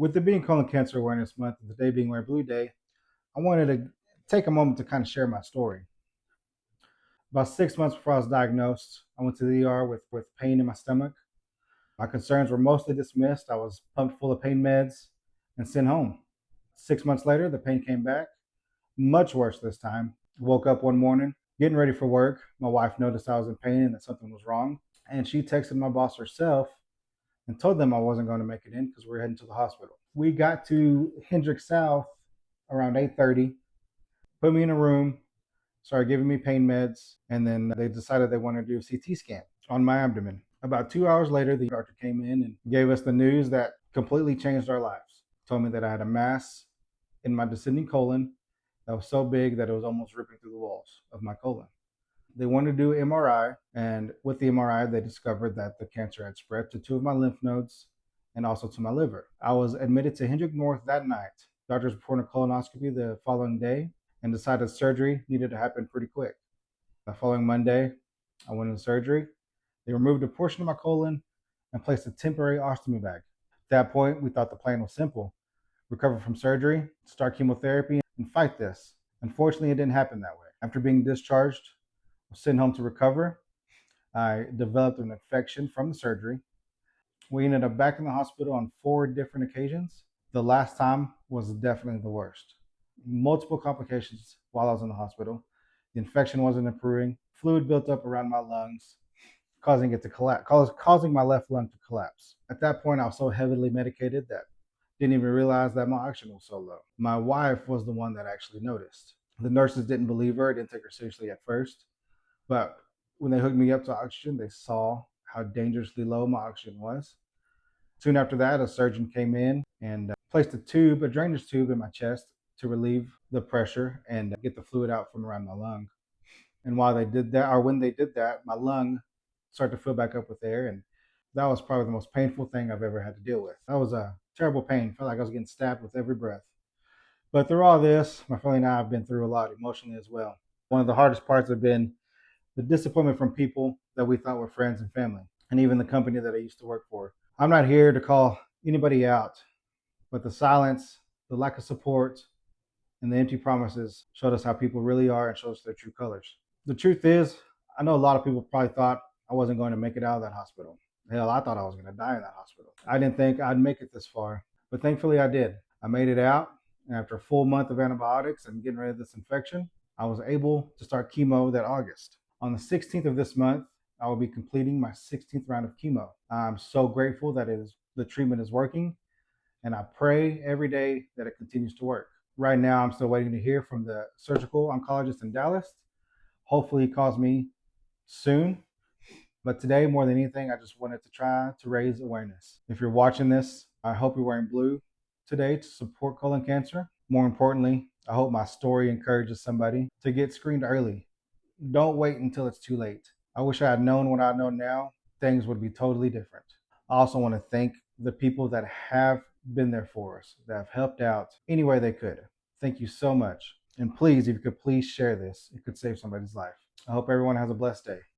With it being Colon Cancer Awareness Month and today being Wear Blue Day, I wanted to take a moment to kind of share my story. About 6 months before I was diagnosed, I went to the ER with pain in my stomach. My concerns were mostly dismissed. I was pumped full of pain meds and sent home. 6 months later, the pain came back, much worse this time. Woke up one morning, getting ready for work. My wife noticed I was in pain and that something was wrong. And she texted my boss herself and told them I wasn't going to make it in because we were heading to the hospital. We got to Hendrick South around 8:30, put me in a room, started giving me pain meds, and then they decided they wanted to do a CT scan on my abdomen. About 2 hours later, the doctor came in and gave us the news that completely changed our lives. Told me that I had a mass in my descending colon that was so big that it was almost ripping through the walls of my colon. They wanted to do MRI, and with the MRI, they discovered that the cancer had spread to two of my lymph nodes and also to my liver. I was admitted to Hendrick North that night. Doctors performed a colonoscopy the following day and decided surgery needed to happen pretty quick. The following Monday, I went into surgery. They removed a portion of my colon and placed a temporary ostomy bag. At that point, we thought the plan was simple: recover from surgery, start chemotherapy, and fight this. Unfortunately, it didn't happen that way. After being discharged, I was sent home to recover. I developed an infection from the surgery. We ended up back in the hospital on 4 different occasions. The last time was definitely the worst. Multiple complications while I was in the hospital. The infection wasn't improving. Fluid built up around my lungs, causing it to collapse, causing my left lung to collapse. At that point, I was so heavily medicated that I didn't even realize that my oxygen was so low. My wife was the one that actually noticed. The nurses didn't believe her, didn't take her seriously at first, but when they hooked me up to oxygen, they saw how dangerously low my oxygen was. Soon after that, a surgeon came in and placed a drainage tube in my chest to relieve the pressure and get the fluid out from around my lung. And while they did that, or when they did that, my lung started to fill back up with air, and that was probably the most painful thing I've ever had to deal with. That was a terrible pain. Felt like I was getting stabbed with every breath. But through all this, my family and I have been through a lot emotionally as well. One of the hardest parts have been the disappointment from people that we thought were friends and family, and even the company that I used to work for. I'm not here to call anybody out, but the silence, the lack of support, and the empty promises showed us how people really are and showed us their true colors. The truth is, I know a lot of people probably thought I wasn't going to make it out of that hospital. Hell, I thought I was going to die in that hospital. I didn't think I'd make it this far, but thankfully I did. I made it out, and after a full month of antibiotics and getting rid of this infection, I was able to start chemo that August. On the 16th of this month, I will be completing my 16th round of chemo. I'm so grateful that the treatment is working, and I pray every day that it continues to work. Right now, I'm still waiting to hear from the surgical oncologist in Dallas. Hopefully, he calls me soon. But today, more than anything, I just wanted to try to raise awareness. If you're watching this, I hope you're wearing blue today to support colon cancer. More importantly, I hope my story encourages somebody to get screened early. Don't wait until it's too late. I wish I had known what I know now. Things would be totally different. I also want to thank the people that have been there for us, that have helped out any way they could. Thank you so much. And please, if you could please share this, it could save somebody's life. I hope everyone has a blessed day.